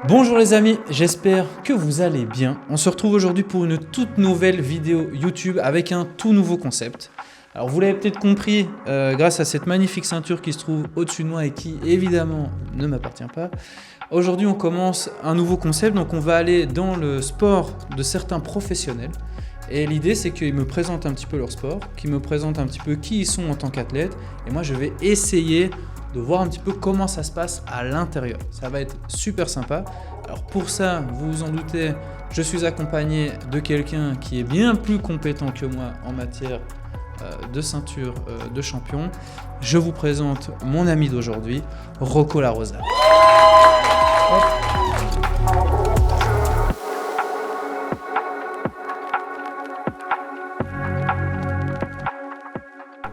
Bonjour les amis, j'espère que vous allez bien. On se retrouve aujourd'hui pour une toute nouvelle vidéo YouTube avec un tout nouveau concept. Alors vous l'avez peut-être compris grâce à cette magnifique ceinture qui se trouve au-dessus de moi et qui évidemment ne m'appartient pas. Aujourd'hui on commence un nouveau concept, donc on va aller dans le sport de certains professionnels. Et l'idée c'est qu'ils me présentent un petit peu leur sport, qu'ils me présentent un petit peu qui ils sont en tant qu'athlètes. Et moi je vais essayer de voir un petit peu comment ça se passe à l'intérieur. Ça va être super sympa. Alors pour ça, vous vous en doutez, je suis accompagné de quelqu'un qui est bien plus compétent que moi en matière de ceinture de champion. Je vous présente mon ami d'aujourd'hui, Rocco La Rosa.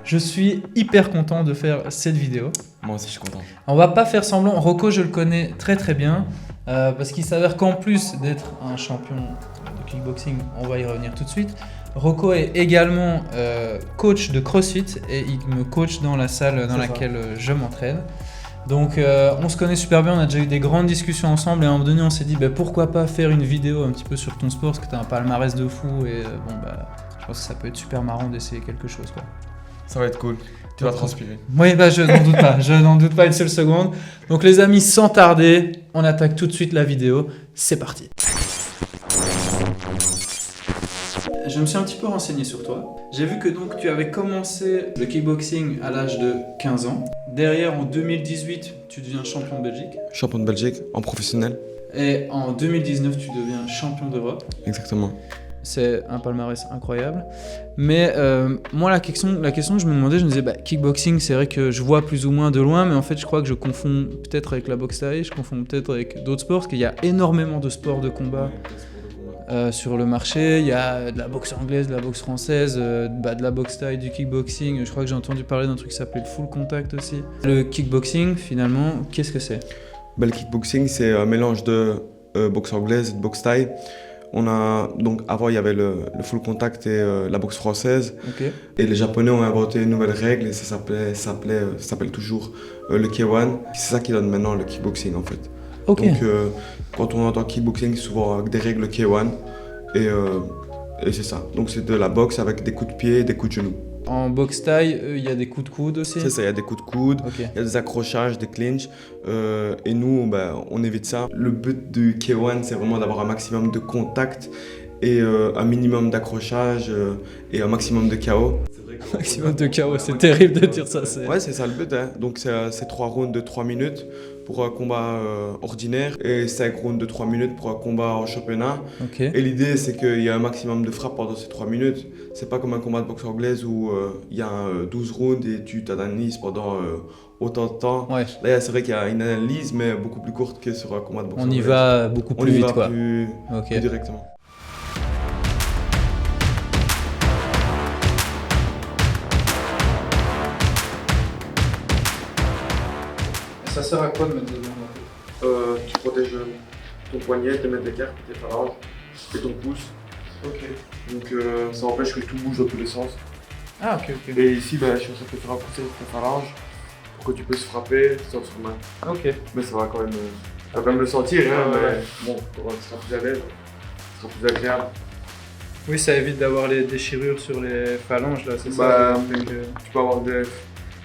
Je suis hyper content de faire cette vidéo. Moi aussi je suis content. On va pas faire semblant. Rocco, je le connais très très bien parce qu'il s'avère qu'en plus d'être un champion de kickboxing, on va y revenir tout de suite. Rocco est également coach de CrossFit et il me coach dans la salle dans laquelle je m'entraîne. Donc on se connaît super bien, on a déjà eu des grandes discussions ensemble et à un moment donné on s'est dit pourquoi pas faire une vidéo un petit peu sur ton sport parce que tu as un palmarès de fou et je pense que ça peut être super marrant d'essayer quelque chose quoi. Ça va être cool. Tu vas transpirer. Oui, je n'en doute pas. Je n'en doute pas une seule seconde. Donc les amis, sans tarder, on attaque tout de suite la vidéo. C'est parti. Je me suis un petit peu renseigné sur toi. J'ai vu que donc tu avais commencé le kickboxing à l'âge de 15 ans. Derrière, en 2018, tu deviens champion de Belgique. Champion de Belgique en professionnel. Et en 2019, tu deviens champion d'Europe. Exactement. C'est un palmarès incroyable. Mais moi, la question que je me demandais, je me disais, kickboxing, c'est vrai que je vois plus ou moins de loin, mais en fait, je crois que je confonds peut-être avec la boxe thaï, je confonds peut-être avec d'autres sports, parce qu'il y a énormément de sports de combat sur le marché. Il y a de la boxe anglaise, de la boxe française, de la boxe thaï, du kickboxing. Je crois que j'ai entendu parler d'un truc qui s'appelait le full contact aussi. Le kickboxing, finalement, qu'est-ce que c'est ? Le kickboxing, c'est un mélange de boxe anglaise et de boxe thaï. Donc avant il y avait le full contact et la boxe française. Okay. Et les Japonais ont inventé une nouvelle règle et ça s'appelle toujours le K1. C'est ça qui donne maintenant le kickboxing en fait. Okay. Donc quand on entend kickboxing, c'est souvent avec des règles K1 et c'est ça. Donc c'est de la boxe avec des coups de pied et des coups de genoux. En boxe thaï, il y a des coups de coude aussi. C'est ça, il y a des coups de coude, Okay. Il y a des accrochages, des clinches, et nous, on évite ça. Le but du K1, c'est vraiment d'avoir un maximum de contact et un minimum d'accrochage et un maximum de KO. Maximum de KO, c'est terrible de dire ça. Ouais, c'est ça le but. Hein. Donc c'est 3 rounds de 3 minutes pour un combat ordinaire et 5 rounds de 3 minutes pour un combat en championnat. Okay. Et l'idée, c'est qu'il y a un maximum de frappes pendant ces 3 minutes. C'est pas comme un combat de boxe anglaise où il y a 12 rounds et tu t'analyses pendant autant de temps. Ouais. Là, c'est vrai qu'il y a une analyse, mais beaucoup plus courte que sur un combat de boxe anglaise. On y va beaucoup plus vite, quoi. Plus directement. Ça sert à quoi de mettre des mains Tu protèges ton poignet, tes mètres d'écart, tes phalanges et ton pouce. Ok. Donc ça empêche que tout bouge dans tous les sens. Ah ok. Et ici, je suis censé te faire pousser tes phalanges pour que tu puisses frapper sans se main. Ok. Mais ça va quand même, tu vas quand même le sentir, hein, ouais. Mais bon, tu seras plus à l'aise, ce sera plus agréable. Oui, ça évite d'avoir les déchirures sur les phalanges là, c'est ça. Tu peux avoir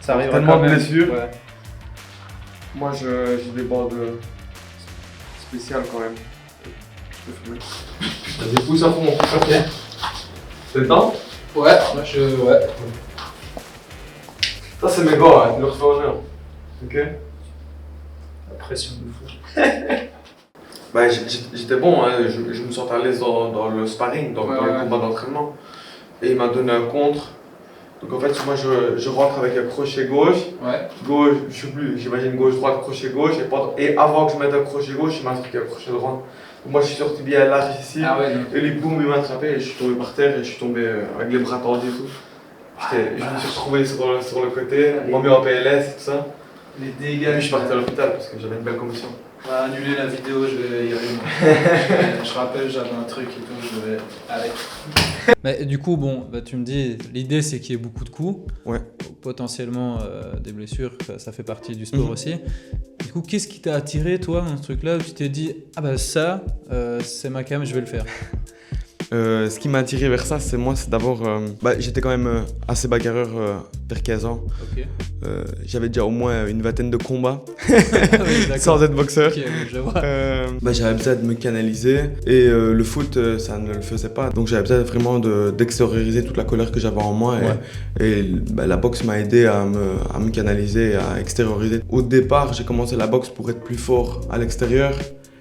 ça arrive tellement de blessures. Ouais. Moi, j'ai des bandes spéciales quand même. Je peux filmer. T'as des pouces à fond, ok. C'est le temps? Ouais, ouais. Ça, c'est mes gars, tu le refais honneur. Ok? La pression de fou. J'étais bon, hein. Je me sentais à l'aise dans le sparring, dans le combat d'entraînement. Et il m'a donné un contre. Donc en fait, moi je rentre avec un crochet gauche, gauche, je sais plus, j'imagine gauche-droite, crochet-gauche, et avant que je mette un crochet gauche, il m'a attrapé un crochet droit. Donc moi je suis sorti bien large ici, et lui boum, il m'a attrapé, et je suis tombé par terre, et je suis tombé avec les bras tendus et tout. Je me suis retrouvé sur le côté, on m'a mis en PLS et tout ça. Les dégâts. Et puis je suis parti à l'hôpital parce que j'avais une belle commotion. On va annuler la vidéo, je vais y aller. Je rappelle, j'avais un truc et tout, je vais aller. Mais du coup, bon, bah, tu me dis, l'idée c'est qu'il y ait beaucoup de coups. Ouais. Potentiellement des blessures, ça fait partie du sport aussi. Du coup, qu'est-ce qui t'a attiré, toi, dans ce truc-là où tu t'es dit, ah bah ça, c'est ma cam, je vais le faire? Ce qui m'a attiré vers ça, c'est d'abord, j'étais quand même assez bagarreur vers 15 ans. Ok. J'avais déjà au moins une vingtaine de combats Oui, sans être boxeur. Ok, je vois. J'avais besoin de me canaliser et le foot, ça ne le faisait pas. Donc j'avais besoin vraiment d'extérioriser toute la colère que j'avais en moi. Et la boxe m'a aidé à me canaliser, à extérioriser. Au départ, j'ai commencé la boxe pour être plus fort à l'extérieur.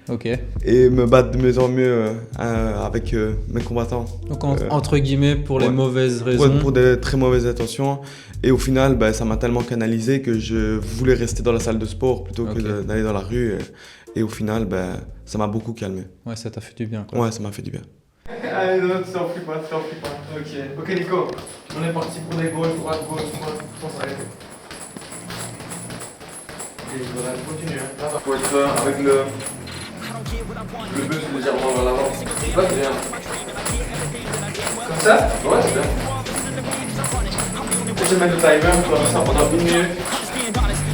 Ok. Et me battre de mieux en mieux avec mes combattants. Donc entre guillemets pour les mauvaises raisons. Pour des très mauvaises intentions. Et au final, ça m'a tellement canalisé que je voulais rester dans la salle de sport plutôt que d'aller dans la rue. Et au final, ça m'a beaucoup calmé. Ouais, ça t'a fait du bien, quoi. Ouais, ça m'a fait du bien. Allez, non, tu t'en fous pas. Ok, Nico, on est parti pour les gauches, droite, sans s'arrêter. Ok, Nico, là, continue. Hein. Faut être avec le buste légèrement vers l'avant. Là, c'est bien. Comme ça? Ouais, c'est bien. Je vais mettre le timer, on va faire ça pendant 1 minute.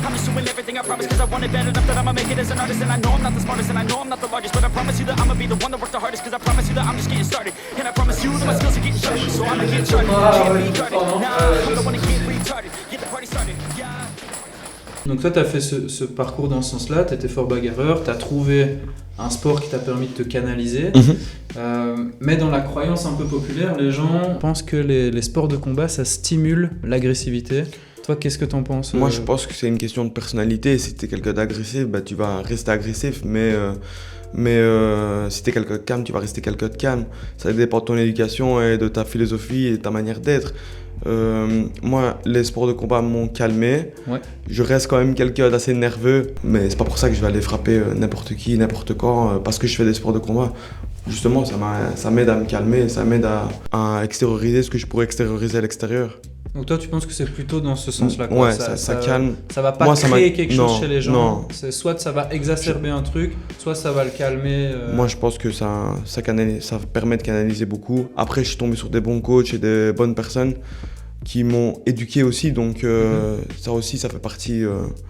I'm just doing everything I promise, cause I want it bad enough that I'ma make it as an artist. And I know I'm not the smartest and I know I'm not the largest, but I promise you that I'ma be the one that works the hardest, cause I promise you that I'm just getting started. And I promise you that my skills are getting sharper, so I'ma get started. Can't be guarded, nah, I don't wanna get retarded. Get the party started, yeah. Donc toi, tu as fait ce parcours dans ce sens-là, tu étais fort bagarreur, tu as trouvé un sport qui t'a permis de te canaliser. Mais dans la croyance un peu populaire, les gens pensent que les sports de combat, ça stimule l'agressivité. Toi, qu'est-ce que t'en penses? Moi, je pense que c'est une question de personnalité. Si t'es quelqu'un d'agressif, tu vas rester agressif, mais si t'es quelqu'un de calme, tu vas rester quelqu'un de calme. Ça dépend de ton éducation et de ta philosophie et de ta manière d'être. Moi, les sports de combat m'ont calmé. Ouais. Je reste quand même quelqu'un d'assez nerveux, mais c'est pas pour ça que je vais aller frapper n'importe qui, n'importe quand, parce que je fais des sports de combat. Justement, ça m'aide à me calmer, ça m'aide à extérioriser ce que je pourrais extérioriser à l'extérieur. Donc toi, tu penses que c'est plutôt dans ce sens-là, quoi. Ouais, ça calme. Ça va pas Moi, créer quelque chose chez les gens. Non. C'est soit ça va exacerber un truc, soit ça va le calmer. Moi, je pense que ça permet de canaliser beaucoup. Après, je suis tombé sur des bons coachs et des bonnes personnes qui m'ont éduqué aussi, donc ça aussi, ça fait partie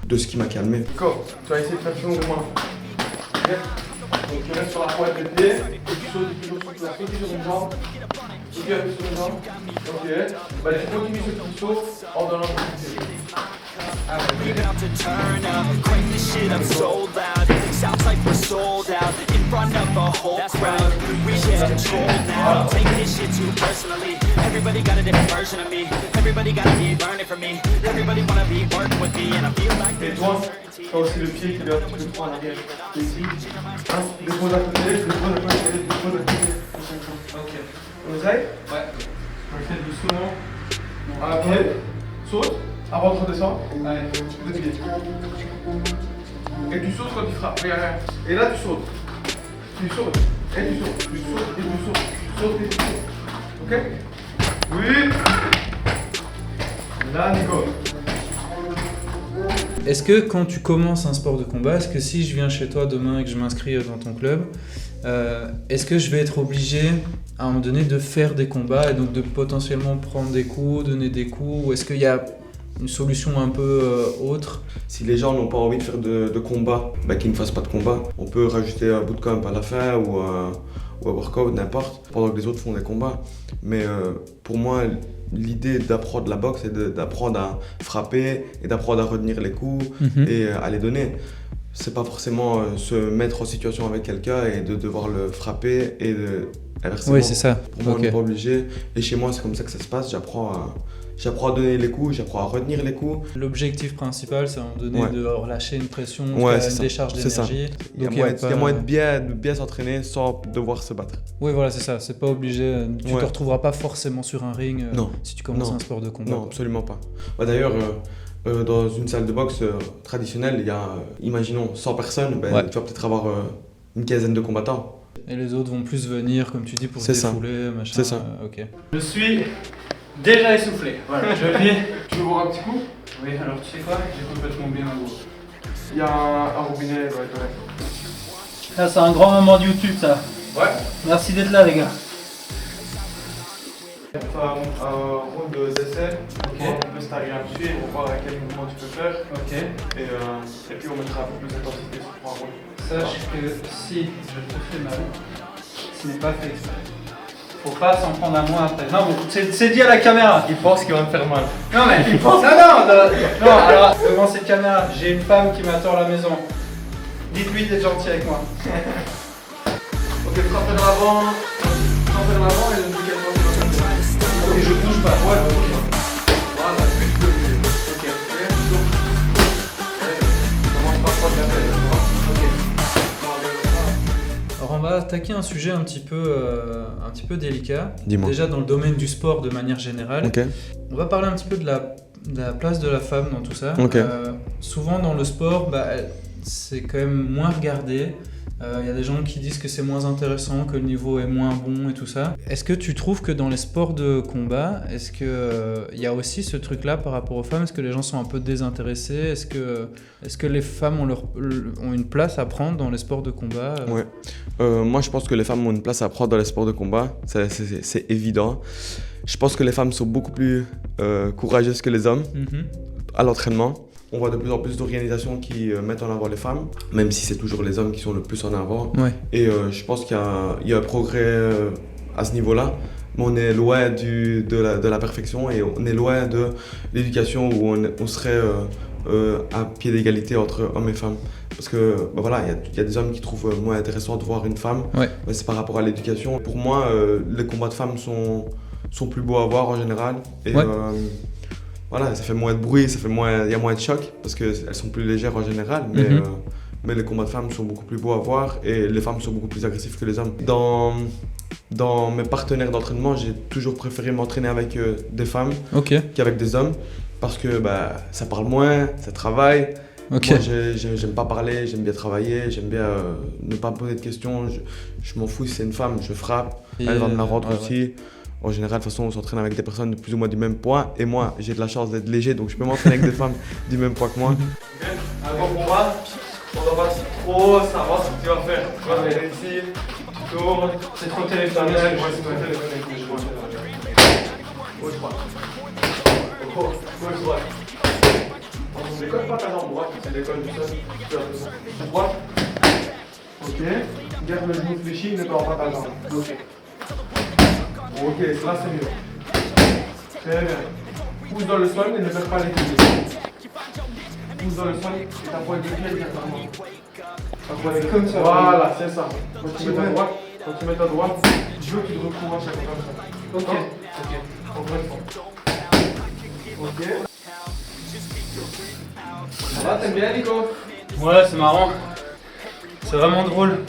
de ce qui m'a calmé. Nico, tu vas essayer de faire plus longuement. Ok. Donc tu restes sur la pointe des pieds, et tu sautes toujours sur une jambe. Ok, un peu sur une jambe. Ok. Tu continues ce petit saut en donnant le pied. We're about to turn up, crank this shit up so loud. Sounds like we're sold out in front of a whole crowd. We get control now, take this shit too personally. Everybody got a different version of me. Everybody gotta be learning from me. Everybody wanna be working with me, and I feel like Et toi, tu as aussi le pied qui doit un petit peu trop en arrière. Ici. Dépose à côté, dépose à côté, dépose à côté. Ok. On essaye? Ouais. On le fait doucement. Ok. Saute. Avant de redescendre. Allez, deux pieds. Et tu sautes quand tu frappes. Regarde. Et là, tu sautes. Tu sautes. Et tu sautes. Tu sautes et tu sautes. Tu sautes et tu sautes. Ok? Oui. Là, Nico. Est-ce que quand tu commences un sport de combat, est-ce que si je viens chez toi demain et que je m'inscris dans ton club, est-ce que je vais être obligé à un moment donné de faire des combats et donc de potentiellement prendre des coups, donner des coups, ou est-ce qu'il y a une solution un peu autre? Si les gens n'ont pas envie de faire de combat, qu'ils ne fassent pas de combat. On peut rajouter un bootcamp à la fin ou un workout, n'importe, pendant que les autres font des combats. Mais pour moi, l'idée d'apprendre la boxe, c'est d'apprendre à frapper et d'apprendre à retenir les coups et à les donner. C'est pas forcément se mettre en situation avec quelqu'un et de devoir le frapper et de inversement. Oui, c'est ça. Pour moi, on n'est pas obligé. Et chez moi, c'est comme ça que ça se passe. J'apprends à donner les coups, j'apprends à retenir les coups. L'objectif principal, c'est à un moment donné de relâcher une pression, une décharge c'est d'énergie. Il y a moyen de bien s'entraîner sans devoir se battre. Oui, voilà, c'est ça. C'est pas obligé. Tu te retrouveras pas forcément sur un ring si tu commences un sport de combat. Non, absolument pas. D'ailleurs, dans une salle de boxe traditionnelle, il y a, imaginons, 100 personnes. Tu vas peut-être avoir une quinzaine de combattants. Et les autres vont plus venir, comme tu dis, pour se défouler, machin. C'est ça. Ok. Je suis déjà essoufflé. Voilà, je viens. Tu veux boire un petit coup? Oui, alors tu sais quoi? J'ai complètement bien à l'eau. Il y a un robinet dans les toilettes. Là, c'est un grand moment de YouTube, ça. Ouais. Merci d'être là, les gars. On fait un round d'essai, on peut s'arriver à dessus et on va voir à quel mouvement tu peux faire. Ok. Et puis on mettra un peu plus d'intensité sur 3 rounds. Sache que si je te fais mal, ce n'est pas fait exprès. Faut pas s'en prendre à moi après. Non, c'est dit à la caméra. Il pense qu'il va me faire mal. Non, mais il pense. Non, alors, devant cette caméra, j'ai une femme qui m'attend à la maison. Dites-lui d'être gentil avec moi. Ok, frappe vers l'avant. Frappe vers l'avant et le décalement sur la tête. Ok, je bouge pas. Ouais, je bouge pas. Voilà, plus de bouger. Ok, donc. Commence par prendre la tête, tu vois. Alors on va attaquer un sujet un petit peu délicat. Dis-moi. Déjà dans le domaine du sport de manière générale. Ok. On va parler un petit peu de la place de la femme dans tout ça. Ok. Souvent dans le sport, c'est quand même moins regardé. Il y a des gens qui disent que c'est moins intéressant, que le niveau est moins bon et tout ça. Est-ce que tu trouves que dans les sports de combat, est-ce que il y a aussi ce truc-là par rapport aux femmes? Est-ce que les gens sont un peu désintéressés? Est-ce que les femmes ont une place à prendre dans les sports de combat? Ouais. Moi, je pense que les femmes ont une place à prendre dans les sports de combat. C'est évident. Je pense que les femmes sont beaucoup plus courageuses que les hommes à l'entraînement. On voit de plus en plus d'organisations qui mettent en avant les femmes, même si c'est toujours les hommes qui sont le plus en avant. Ouais. Et je pense qu'il y a un progrès à ce niveau-là, mais on est loin de la perfection et on est loin de l'éducation où on serait à pied d'égalité entre hommes et femmes. Parce que voilà, il y a des hommes qui trouvent moins intéressant de voir une femme, Ouais. mais c'est par rapport à l'éducation. Pour moi, les combats de femmes sont plus beaux à voir en général. Et, Ouais. Voilà, ça fait moins de bruit, il y a moins de choc parce qu'elles sont plus légères en général, mais les combats de femmes sont beaucoup plus beaux à voir et les femmes sont beaucoup plus agressives que les hommes. Dans mes partenaires d'entraînement, j'ai toujours préféré m'entraîner avec des femmes qu'avec des hommes parce que ça parle moins, ça travaille. Ok. Moi, j'aime pas parler, j'aime bien travailler, j'aime bien ne pas me poser de questions. Je m'en fous si c'est une femme, je frappe, elle va me la rendre aussi. En général, de toute façon, on s'entraîne avec des personnes de plus ou moins du même poids. Et moi, j'ai de la chance d'être léger, donc je peux m'entraîner avec des femmes du même poids que moi. Avant qu'on va, on doit pas trop savoir ce que tu vas faire. Tu vas aller ici, tu tournes. C'est trop téléphonique. Ouais, c'est trop téléphonique. Gauche droite. Gauche droite. On ne décolle pas ta jambe droite, tu décolles du sol. Tu vas faire droite. Ok. Garde le genou fléchi, ne perds pas ta jambe. Ok. Ok, là c'est mieux. Très bien. Pousse dans le sol et ne perds pas l'équilibre. Pousse dans le sol et ta pointe de pied est directement. Ta pointe est comme ça. Voilà, c'est ça. Quand tu mets ta droite, je veux que tu te recouvres à chaque fois comme ça. Ok. Encore une fois. Ok. Ça va, t'aimes bien Nico? Ouais, c'est marrant. C'est vraiment drôle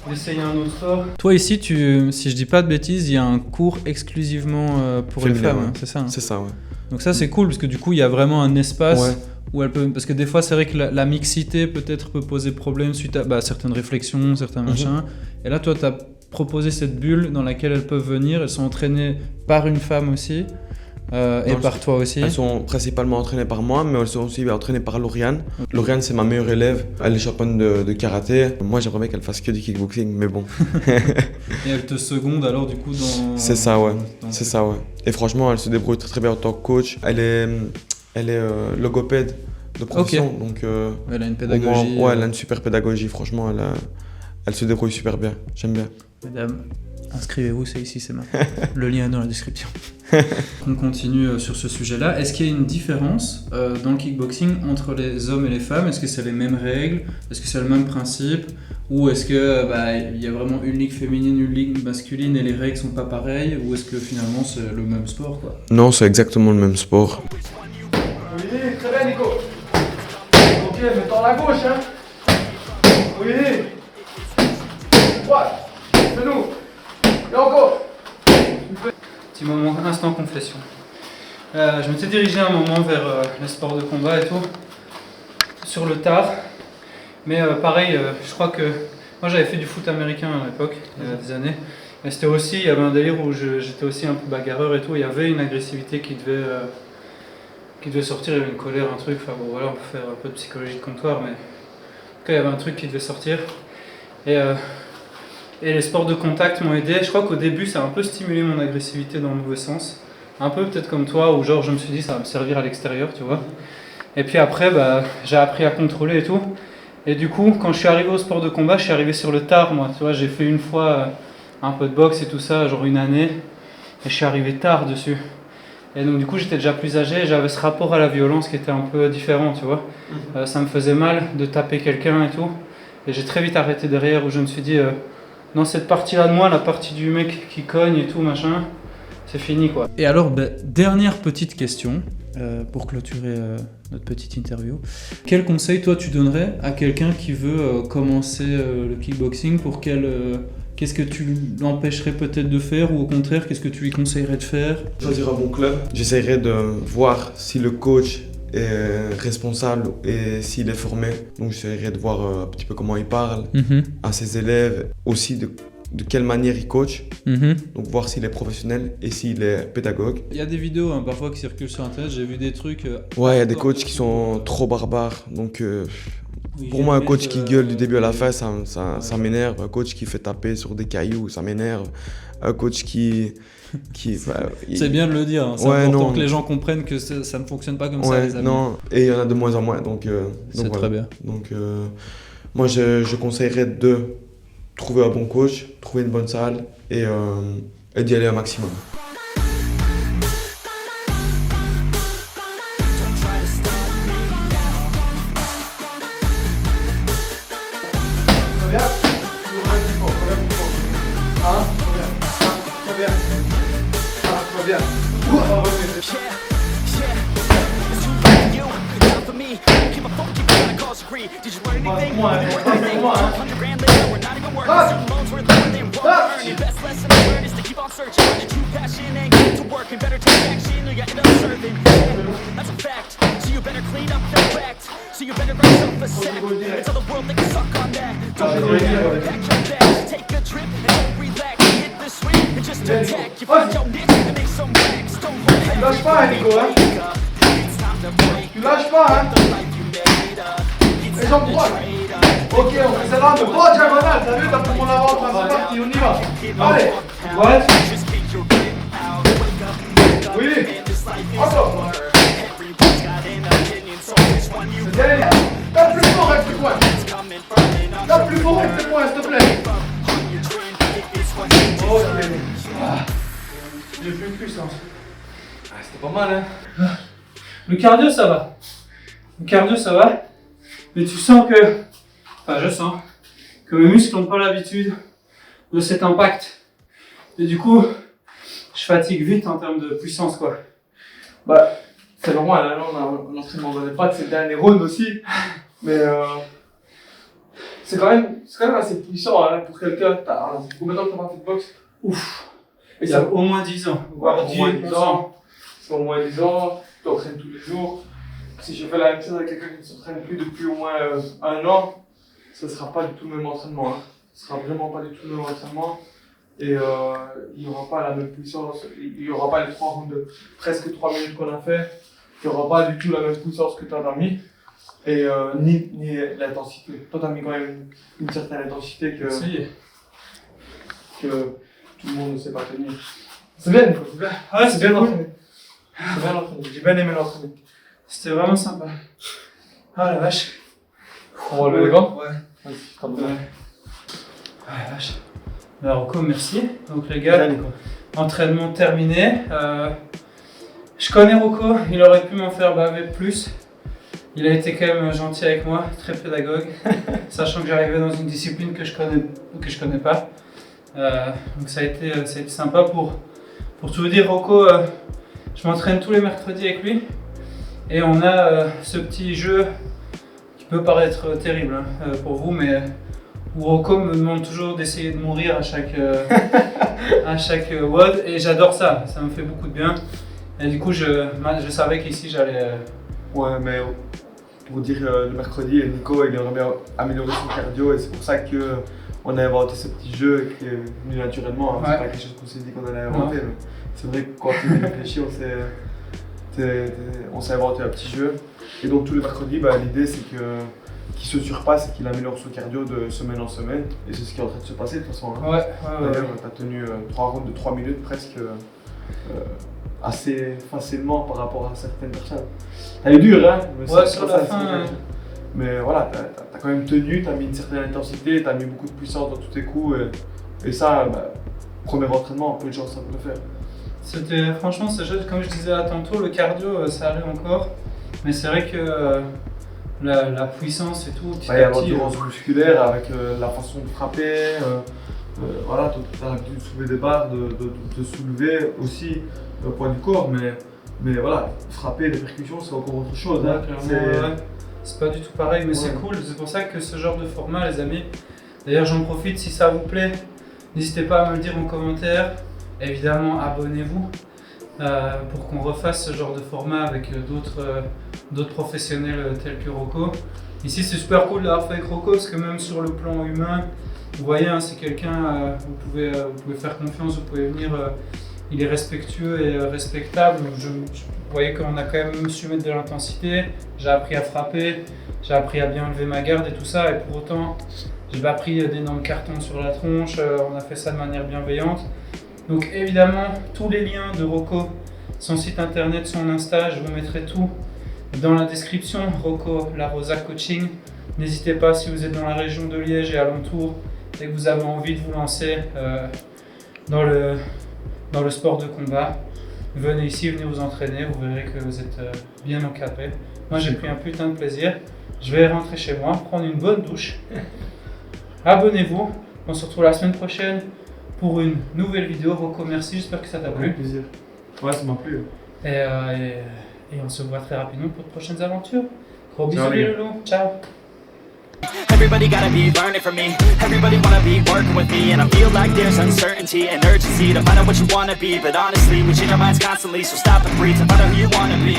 d'essayer un autre sport. Toi ici, si je dis pas de bêtises, il y a un cours exclusivement pour les femmes, ouais. C'est ça hein? C'est ça, ouais. Donc ça c'est cool parce que du coup il y a vraiment un espace Ouais. où elle peut... Parce que des fois c'est vrai que la mixité peut-être peut poser problème suite à certaines réflexions, certains machins. Et là toi tu as proposé cette bulle dans laquelle elles peuvent venir, elles sont entraînées par une femme aussi. Et par toi aussi. Elles sont principalement entraînées par moi, mais elles sont aussi entraînées par Lauriane. Lauriane, c'est ma meilleure élève. Elle est championne de karaté. Moi, j'aimerais bien qu'elle fasse que du kickboxing, mais bon. Et elle te seconde alors du coup dans... C'est ça, ouais. C'est ça, ouais. Et franchement, elle se débrouille très très bien en tant que coach. Elle est logopède de profession, donc... elle a une pédagogie. Ouais, elle a une super pédagogie. Franchement, elle se débrouille super bien. J'aime bien. Mesdames, inscrivez-vous, c'est ici, c'est maintenant. Le lien est dans la description. On continue sur ce sujet-là. Est-ce qu'il y a une différence dans le kickboxing entre les hommes et les femmes? Est-ce que c'est les mêmes règles? Est-ce que c'est le même principe? Ou est-ce que y a vraiment une ligue féminine, une ligue masculine et les règles sont pas pareilles? Ou est-ce que finalement c'est le même sport quoi? Non, c'est exactement le même sport. Oui, très bien Nico. Ok, mais tends la gauche hein. Oui. Droite. Genou. Et encore. Petit moment, instant confession. Je m'étais dirigé un moment vers les sports de combat et tout, sur le tard. Mais pareil, je crois que moi j'avais fait du foot américain à l'époque, il y a des années. Et c'était aussi, il y avait un délire où j'étais aussi un peu bagarreur et tout. Il y avait une agressivité qui devait sortir, il y avait une colère, un truc. Enfin bon voilà, on peut faire un peu de psychologie de comptoir, mais en tout cas il y avait un truc qui devait sortir. Et les sports de contact m'ont aidé. Je crois qu'au début, ça a un peu stimulé mon agressivité dans le mauvais sens. Un peu peut-être comme toi, où genre je me suis dit ça va me servir à l'extérieur, tu vois. Et puis après, j'ai appris à contrôler et tout. Et du coup, quand je suis arrivé au sport de combat, je suis arrivé sur le tard, moi. Tu vois, j'ai fait une fois un peu de boxe et tout ça, genre une année. Et je suis arrivé tard dessus. Et donc du coup, j'étais déjà plus âgé, j'avais ce rapport à la violence qui était un peu différent, tu vois. Ça me faisait mal de taper quelqu'un et tout. Et j'ai très vite arrêté derrière, où je me suis dit, dans cette partie-là de moi, la partie du mec qui cogne et tout, machin, c'est fini, quoi. Et alors, dernière petite question, pour clôturer notre petite interview. Quel conseil, toi, tu donnerais à quelqu'un qui veut commencer le kickboxing pour qu'est-ce que tu l'empêcherais peut-être de faire, ou au contraire, qu'est-ce que tu lui conseillerais de faire? Choisir un bon club. J'essaierai de voir si le coach est responsable et s'il est formé. Donc j'essaierai de voir un petit peu comment il parle à ses élèves, aussi de quelle manière il coach. Donc voir s'il est professionnel et s'il est pédagogue. Il y a des vidéos parfois qui circulent sur internet, j'ai vu des trucs... Ouais, il y a des coachs qui sont trop barbares. Donc pour moi, un coach qui gueule du début à la fin, ça m'énerve. Un coach qui fait taper sur des cailloux, ça m'énerve. Un coach qui C'est bien de le dire, hein. C'est important que les gens comprennent que ça ne fonctionne pas comme ça, les amis. Non, et il y en a de moins en moins, c'est voilà. Très bien. Donc moi, je conseillerais de trouver un bon coach, trouver une bonne salle et d'y aller un maximum. Did you learn anything? $100,000 later, we're not even working. Student loans were lower than what we're learning. Best lesson I learned is to keep on searching. Find your true passion and get to work. And better take action or you end up serving. That's a fact. So you better clean up that act. So you better write yourself a sack. And tell the world they can suck on that. Don't go down, pack your bags. Take a trip and don't relax. Hit the swing and just attack. You find your niche and make some racks. Don't hold back. Lâche pas, Nico, hein. Tu lâches pas, hein. Les jambes droites. Ok, on fait celle-là, mais pas diagonale. T'as vu, t'as pris mon avant, c'est parti, on y va. Allez, droite. Oui. Encore. C'est bien. Tape plus fort avec tes poings. Tape plus fort avec tes poings, s'il te plaît. Ok. J'ai plus de puissance. C'était pas mal, hein. Le cardio, ça va. Mais tu sens je sens que mes muscles n'ont pas l'habitude de cet impact. Et du coup, je fatigue vite en termes de puissance, quoi. C'est normal, là, on a un entraînement dans les pattes, c'est le dernier round aussi. Mais c'est quand même assez puissant, hein, pour quelqu'un. Combien de temps que t'as pas fait de boxe? Ouf. Et ça au moins 10 ans. Voire 10 ans. C'est au moins 10 ans, tu t'entraînes tous les jours. Si je fais la même chose avec quelqu'un qui ne s'entraîne plus depuis au moins 1 an, ce ne sera pas du tout le même entraînement. Hein. Ce ne sera vraiment pas du tout le même entraînement. Et il n'y aura pas la même puissance, il n'y aura pas les 3 rounds de presque 3 minutes qu'on a fait. Il n'y aura pas du tout la même puissance que tu as mis. Et ni l'intensité. Toi, tu as mis quand même une certaine intensité que tout le monde ne sait pas tenir. C'est bien, c'est bien. Ouais, c'est bien entraîné. C'est bien entraîné. J'ai bien aimé l'entraînement. C'était vraiment sympa. Ah la vache. On va lever les gants? Ouais. Vas-y, je t'en donne. Ah la vache. Rocco, merci. Donc les gars, entraînement terminé. Je connais Rocco, il aurait pu m'en faire baver plus. Il a été quand même gentil avec moi, très pédagogue, sachant que j'arrivais dans une discipline que je connais pas. Donc ça a été sympa pour tout vous dire. Rocco, je m'entraîne tous les mercredis avec lui. Et on a ce petit jeu qui peut paraître terrible pour vous, mais où Rocco me demande toujours d'essayer de mourir à chaque WOD, et j'adore ça, ça me fait beaucoup de bien. Et du coup, je savais qu'ici j'allais... Ouais, mais pour dire le mercredi, Nico il aimerait bien améliorer son cardio, et c'est pour ça qu'on a inventé ce petit jeu qui est venu naturellement. Hein. Ouais. C'est pas quelque chose qu'on s'est dit qu'on allait inventer. Mais c'est vrai que quand on réfléchit, on s'est inventé un petit jeu. Et donc tous les mercredis, l'idée c'est que se surpasse et qu'il améliore son cardio de semaine en semaine. Et c'est ce qui est en train de se passer de toute façon. Hein. D'ailleurs, tu as tenu 3 rounds de 3 minutes presque assez facilement par rapport à certaines personnes. Ça est dur, hein? Ouais, sur la fin. Mais voilà, t'as quand même tenu, t'as mis une certaine intensité, t'as mis beaucoup de puissance dans tous tes coups. Et ça, premier entraînement, peu de gens savent le faire. Franchement, c'est juste, comme je disais tantôt, le cardio, ça allait encore. Mais c'est vrai que la puissance et tout, il y a l'endurance musculaire avec la façon de frapper. Voilà, tu as l'habitude de soulever des barres, de te soulever aussi au poids du corps. Mais voilà, frapper, les percussions, c'est encore autre chose. Ouais, hein. C'est pas du tout pareil, mais c'est cool. C'est pour ça que ce genre de format, les amis. D'ailleurs, j'en profite, si ça vous plaît, n'hésitez pas à me le dire en commentaire. Évidemment, abonnez-vous pour qu'on refasse ce genre de format avec d'autres professionnels tels que Rocco. Ici, c'est super cool d'avoir fait avec Rocco parce que même sur le plan humain, vous voyez, hein, c'est quelqu'un, vous pouvez faire confiance, vous pouvez venir. Il est respectueux et respectable. Vous voyez qu'on a quand même su mettre de l'intensité. J'ai appris à frapper, j'ai appris à bien lever ma garde et tout ça. Et pour autant, j'ai pas pris d'énormes cartons sur la tronche. On a fait ça de manière bienveillante. Donc évidemment, tous les liens de Rocco, son site internet, son Insta, je vous mettrai tout dans la description. Rocco La Rosa Coaching. N'hésitez pas si vous êtes dans la région de Liège et alentour et que vous avez envie de vous lancer dans le sport de combat. Venez ici, venez vous entraîner, vous verrez que vous êtes bien encadré. Moi j'ai pris un putain de plaisir. Je vais rentrer chez moi, prendre une bonne douche. Abonnez-vous, on se retrouve la semaine prochaine pour une nouvelle vidéo. Rocco, merci, j'espère que ça t'a plu. Avec plaisir. Ouais, ça m'a plu. Et on se voit très rapidement pour de prochaines aventures. Gros bisous les loulous, ciao. Everybody gotta be learning from me. Everybody wanna be working with me. And I feel like there's uncertainty and urgency to find out what you wanna be. But honestly, we change our minds constantly. So stop and breathe and find out who you wanna be.